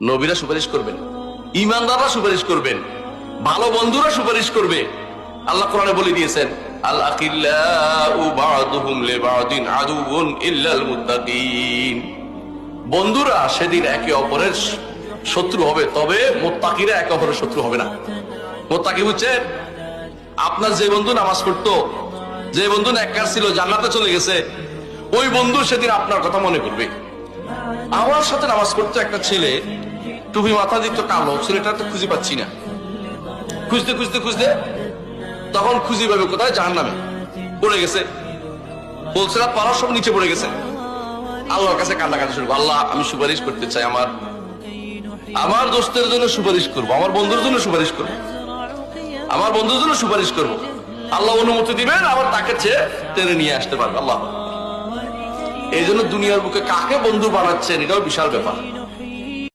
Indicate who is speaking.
Speaker 1: নবীরা সুপারিশ করবেন, ইমানদাররা সুপারিশ করবেন, ভালো বন্ধুরা সুপারিশ করবে। আল্লাহ কোরআনে বলে দিয়েছেন, আল আখিল্লাউ বা'দুহুম লিবা'দিন আদুউন ইল্লাল মুত্তাকিন। বন্ধুরা সেদিন একে অপরের শত্রু হবে, তবে মুত্তাকিরা একে অপরের শত্রু হবে না। মুত্তাকি বুঝছেন? আপনার যে বন্ধু নামাজ পড়তো, যে বন্ধু নেককার ছিল, জান্নাতে চলে গেছে, ওই বন্ধু সেদিন আপনার কথা মনে করবে। আমার সাথে নামাজ পড়তো একটা ছেলে, টুপি মাথা দিত, কালো, ছেলেটা তো খুঁজে পাচ্ছি না। খুঁজতে খুঁজতে খুঁজতে তখন খুঁজে পাবে কোথায়? জাহান্নামে পড়ে গেছে। বলছিলাম পাড়ার সব নিচে পড়ে গেছে। আল্লাহর কাছে কান্নাকাটি শুরু, আল্লাহ আমি সুপারিশ করতে চাই, আমার দোস্তের জন্য সুপারিশ করবো, আমার বন্ধুর জন্য সুপারিশ করবো, আমার বন্ধুর জন্য সুপারিশ করবো। আল্লাহ অনুমতি দিবেন, আবার তাকে চেয়ে টেনে নিয়ে আসতে পারবে আল্লাহ। এই জন্য দুনিয়ার বুকে কাকে বন্ধু বানাচ্ছেন এটাও বিশাল ব্যাপার।